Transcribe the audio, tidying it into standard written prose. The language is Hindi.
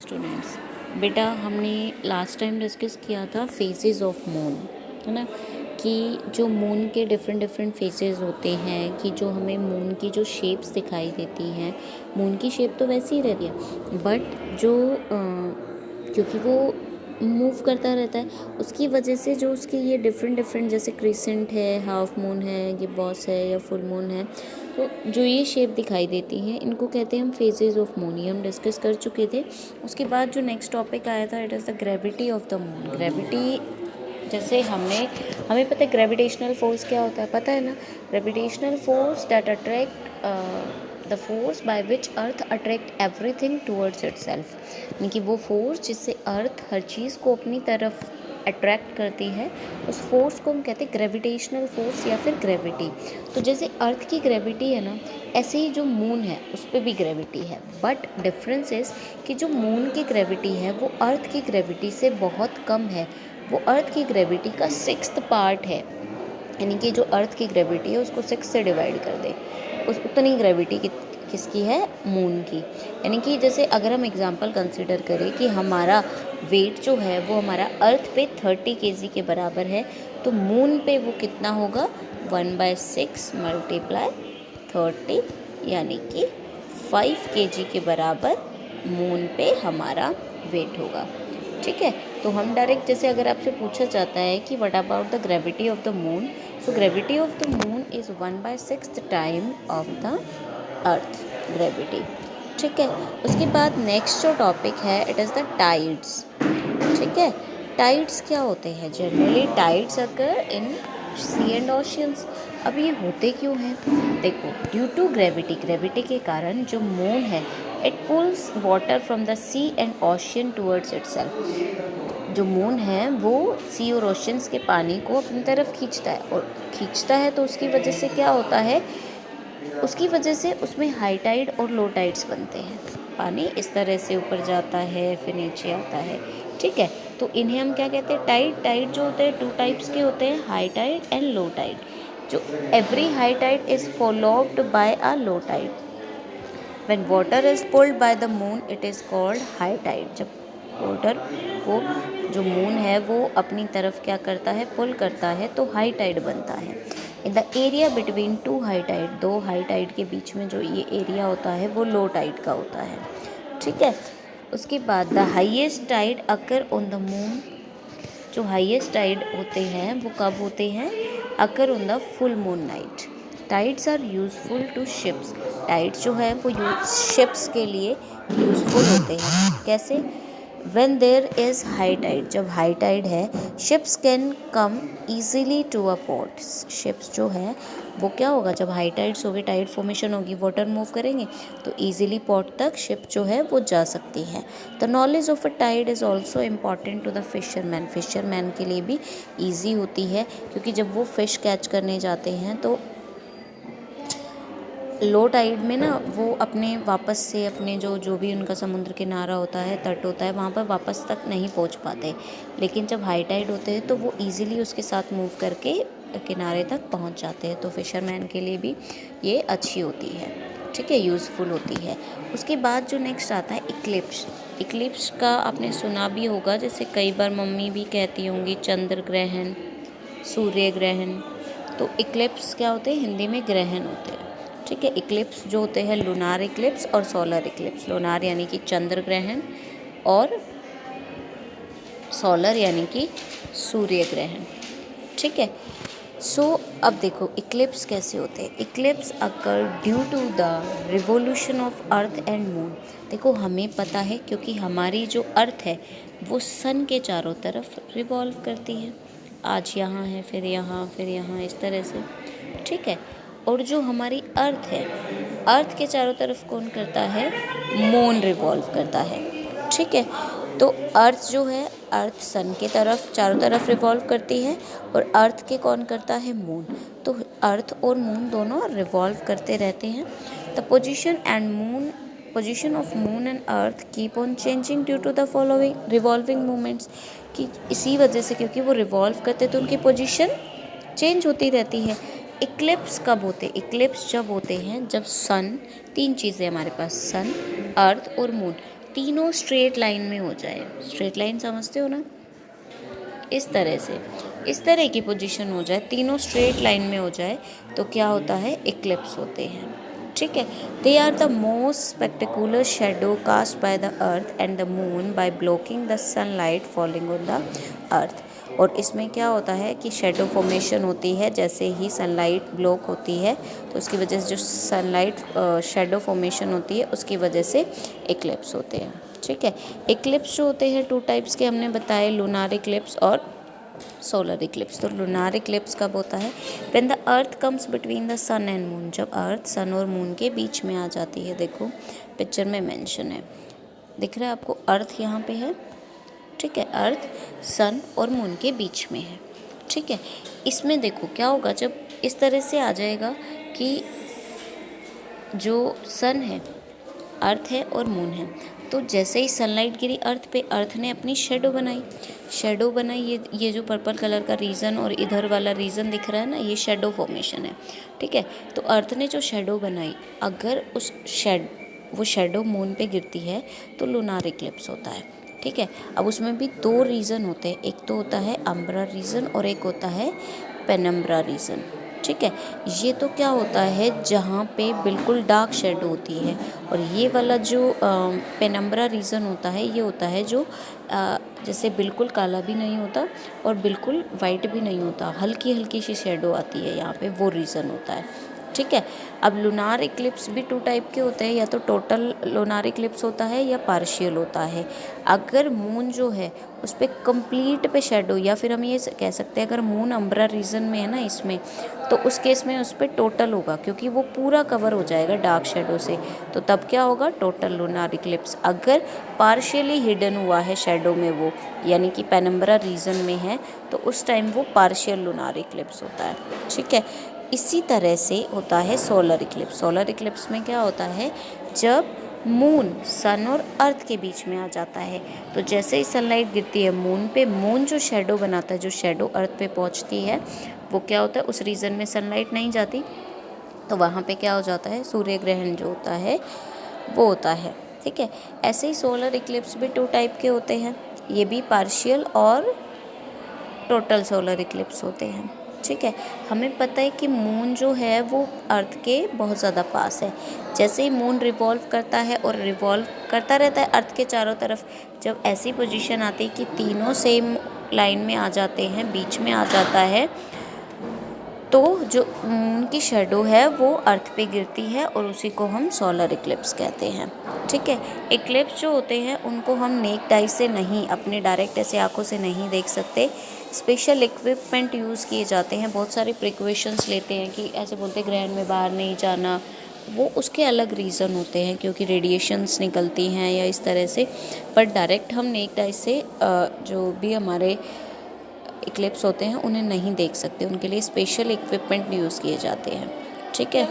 स्टूडेंट्स, बेटा हमने लास्ट टाइम डिस्कस किया था फेजेस ऑफ मून, है ना। कि जो मून के डिफरेंट डिफरेंट फेजेस होते हैं, कि जो हमें मून की जो शेप्स दिखाई देती हैं, मून की शेप तो वैसी ही रहती है, बट जो क्योंकि वो मूव करता रहता है, उसकी वजह से जो उसके ये डिफरेंट डिफरेंट, जैसे क्रिसेंट है, हाफ मून है, गिब्बॉस है या फुल मून है, तो जो ये शेप दिखाई देती हैं इनको कहते हैं हम फेजेस ऑफ मून। ये हम डिस्कस कर चुके थे। उसके बाद जो नेक्स्ट टॉपिक आया था, it is the gravity of the moon. Gravity, जैसे हमें पता है ग्रेविटेशनल फोर्स क्या होता है, पता है ना। Gravitational force that attract the force by which earth attract everything towards itself, यानी कि वो फोर्स जिससे अर्थ हर चीज़ को अपनी तरफ अट्रैक्ट करती है, उस फोर्स को हम कहते हैं ग्रेविटेशनल फोर्स या फिर ग्रेविटी। तो जैसे अर्थ की ग्रेविटी है ना, ऐसे ही जो मून है उस पर भी ग्रेविटी है, बट डिफरेंस इज़ कि जो मून की ग्रेविटी है वो अर्थ की ग्रेविटी से बहुत कम है। वो अर्थ की ग्रेविटी का 6th पार्ट है, यानी कि जो अर्थ की ग्रेविटी है उसको 6 से डिवाइड कर दे, उस उतनी ग्रेविटी किसकी है, मून की। यानी कि जैसे अगर हम एग्जांपल कंसिडर करें कि हमारा वेट जो है वो हमारा अर्थ पे 30 kg के बराबर है, तो मून पे वो कितना होगा, 1/6 मल्टीप्लाई 30, यानी कि 5 kg के बराबर मून पे हमारा वेट होगा। ठीक है, तो हम डायरेक्ट, जैसे अगर आपसे पूछा जाता है कि what about the gravity of the moon, so gravity of the moon is 1/6 time of the earth gravity. ठीक है, उसके बाद नेक्स्ट जो टॉपिक है, इट इज़ द टाइड्स। ठीक है, टाइड्स क्या होते हैं, generally tides occur in sea and oceans. अब ये होते क्यों हैं, देखो, ड्यू टू ग्रेविटी, ग्रेविटी के कारण जो मून है it pulls water from the sea and ocean towards itself. जो मून है वो सी और ओशियंस के पानी को अपनी तरफ खींचता है, और खींचता है तो उसकी वजह से क्या होता है, उसकी वजह से उसमें हाई टाइड और लो टाइड्स बनते हैं। पानी इस तरह से ऊपर जाता है फिर नीचे आता है। ठीक है, तो इन्हें हम क्या कहते हैं, टाइड। टाइड जो होते हैं 2 टाइप्स के होते हैं, high tide and low tide. जो every high tide is followed by a low tide. When water is pulled by the moon it is called high tide. जब वाटर को जो मून है वो अपनी तरफ क्या करता है, पुल करता है, तो हाई टाइड बनता है। In the area between 2 high tide, 2 high tide के बीच में जो ये एरिया होता है वो लो टाइड का होता है। ठीक है, उसके बाद the highest tide occur on the moon. जो हाईएस्ट टाइड होते हैं वो कब होते हैं, occur on the full moon night. Tides are useful to ships. Tides जो है वो शिप्स के लिए यूजफुल होते हैं। कैसे, when there is high tide, जब हाई टाइड है, ships can come easily to a port. Ships जो है वो क्या होगा, जब हाई टाइड्स होगी, टाइड फॉर्मेशन होगी, वाटर मूव करेंगे, तो ईजिली पोर्ट तक शिप जो है वो जा सकती है। The knowledge of a tide is also important to the fisherman. Fisherman के लिए भी ईजी होती है, क्योंकि जब वो फ़िश कैच करने जाते हैं तो लो टाइड में ना वो अपने वापस से अपने जो भी उनका समुद्र किनारा होता है, तट होता है, वहाँ पर वापस तक नहीं पहुँच पाते। लेकिन जब हाई टाइड होते हैं तो वो इजीली उसके साथ मूव करके किनारे तक पहुँच जाते हैं। तो फिशरमैन के लिए भी ये अच्छी होती है। ठीक है, यूज़फुल होती है। उसके बाद जो नेक्स्ट आता है इक्लिप्स। इक्लिप्स का आपने सुना भी होगा, जैसे कई बार मम्मी भी कहती होंगी चंद्र ग्रहण, सूर्य ग्रहण। तो इक्लिप्स क्या होते हैं, हिंदी में ग्रहण होते हैं। ठीक है, इक्लिप्स जो होते हैं, लूनार इक्लिप्स और सोलर इक्लिप्स। लूनार यानी कि चंद्र ग्रहण, और सोलर यानी कि सूर्य ग्रहण। ठीक है, सो अब देखो इक्लिप्स कैसे होते हैं। Eclipse occur due to the revolution of earth and moon. देखो हमें पता है, क्योंकि हमारी जो अर्थ है वो सन के चारों तरफ रिवॉल्व करती है। आज यहाँ है, फिर यहाँ, फिर यहाँ, इस तरह से। ठीक है, और जो हमारी अर्थ है, अर्थ के चारों तरफ कौन करता है, मून रिवॉल्व करता है। ठीक है, तो अर्थ जो है, अर्थ सन के तरफ चारों तरफ रिवॉल्व करती है, और अर्थ के कौन करता है, मून। तो अर्थ और मून दोनों रिवॉल्व करते रहते हैं। The position of moon and earth keep on changing due to the following revolving movements. कि इसी वजह से, क्योंकि वो रिवॉल्व करते तो उनकी पोजीशन चेंज होती रहती है। इक्लिप्स कब होते, इक्लिप्स जब होते हैं जब सन, 3 चीज़ें हमारे पास, सन, अर्थ और मून, तीनों स्ट्रेट लाइन में हो जाए, स्ट्रेट लाइन समझते हो ना, इस तरह की पोजीशन हो जाए, तीनों स्ट्रेट लाइन में हो जाए, तो क्या होता है, इक्लिप्स होते हैं। ठीक है, they are the most spectacular shadow cast by the earth and the moon by blocking the sunlight falling on the earth. और इसमें क्या होता है कि शेडो फॉर्मेशन होती है, जैसे ही सनलाइट ब्लॉक होती है तो उसकी वजह से जो सनलाइट शेडो फॉर्मेशन होती है उसकी वजह से इक्लिप्स होते हैं। ठीक है, इक्लिप्स जो होते हैं 2 टाइप्स के हमने बताए, लूनार इक्लिप्स और सोलर इक्लिप्स। तो लूनार इक्लिप्स कब होता है, when the earth comes between the sun and moon, जब अर्थ सन और मून के बीच में आ जाती है। देखो पिक्चर में मेंशन है, दिख रहा है आपको, अर्थ यहाँ पे है। ठीक है, अर्थ सन और मून के बीच में है। ठीक है, इसमें देखो क्या होगा, जब इस तरह से आ जाएगा कि जो सन है, अर्थ है और मून है, तो जैसे ही सनलाइट गिरी अर्थ पे, अर्थ ने अपनी शेडो बनाई, ये जो पर्पल कलर का रीजन और इधर वाला रीजन दिख रहा है ना, ये शेडो फॉर्मेशन है। ठीक है, तो अर्थ ने जो शेडो बनाई, अगर वो शेडो मून पे गिरती है तो लूनार इक्लिप्स होता है। ठीक है, अब उसमें भी 2 रीज़न होते हैं, एक तो होता है अम्ब्रा रीजन और एक होता है पेनम्ब्रा रीजन। ठीक है, ये तो क्या होता है, जहाँ पे बिल्कुल डार्क शेडो होती है, और ये वाला जो पेनम्ब्रा रीजन होता है, ये होता है जो जैसे बिल्कुल काला भी नहीं होता और बिल्कुल वाइट भी नहीं होता, हल्की हल्की सी शेडो आती है यहाँ पे, वो रीज़न होता है। ठीक है, अब लूनार इक्लिप्स भी 2 टाइप के होते हैं, या तो टोटल लूनार इक्लिप्स होता है या पार्शियल होता है। अगर मून जो है उस पर कंप्लीट पे शेडो, या फिर हम ये कह सकते हैं अगर मून अम्ब्रा रीजन में है ना इसमें, तो उस केस में उस पर टोटल होगा, क्योंकि वो पूरा कवर हो जाएगा डार्क शेडो से, तो तब क्या होगा, टोटल लूनार इक्लिप्स। अगर पार्शियली हिडन हुआ है शेडो में वो, यानी कि पेनम्ब्रा रीजन में है, तो उस टाइम वो पार्शियल लूनार इक्लिप्स होता है। ठीक है, इसी तरह से होता है सोलर इक्लिप्स। सोलर इक्लिप्स में क्या होता है, जब मून सन और अर्थ के बीच में आ जाता है, तो जैसे ही सनलाइट गिरती है मून पे, मून जो शेडो बनाता है, जो शेडो अर्थ पे पहुंचती है, वो क्या होता है, उस रीजन में सनलाइट नहीं जाती, तो वहाँ पे क्या हो जाता है, सूर्य ग्रहण जो होता है वो होता है। ठीक है, ऐसे ही सोलर इक्लिप्स भी 2 टाइप के होते हैं, ये भी पार्शियल और टोटल सोलर इक्लिप्स होते हैं। ठीक है, हमें पता है कि मून जो है वो अर्थ के बहुत ज़्यादा पास है। जैसे ही मून रिवॉल्व करता है और रिवॉल्व करता रहता है अर्थ के चारों तरफ, जब ऐसी पोजीशन आती है कि तीनों सेम लाइन में आ जाते हैं, बीच में आ जाता है, तो जो मून की शेडो है वो अर्थ पे गिरती है, और उसी को हम सोलर इक्लिप्स कहते हैं। ठीक है, इक्लिप्स जो होते हैं उनको हम नेक्ड आई से नहीं, अपने डायरेक्ट ऐसे आंखों से नहीं देख सकते, स्पेशल इक्विपमेंट यूज़ किए जाते हैं, बहुत सारे प्रिकॉशंस लेते हैं, कि ऐसे बोलते हैं ग्रहण में बाहर नहीं जाना, वो उसके अलग रीज़न होते हैं, क्योंकि रेडिएशंस निकलती हैं या इस तरह से। पर डायरेक्ट हम नेक्ड आई से जो भी हमारे इक्लिप्स होते हैं उन्हें नहीं देख सकते, उनके लिए स्पेशल इक्विपमेंट यूज़ किए जाते हैं। ठीक है।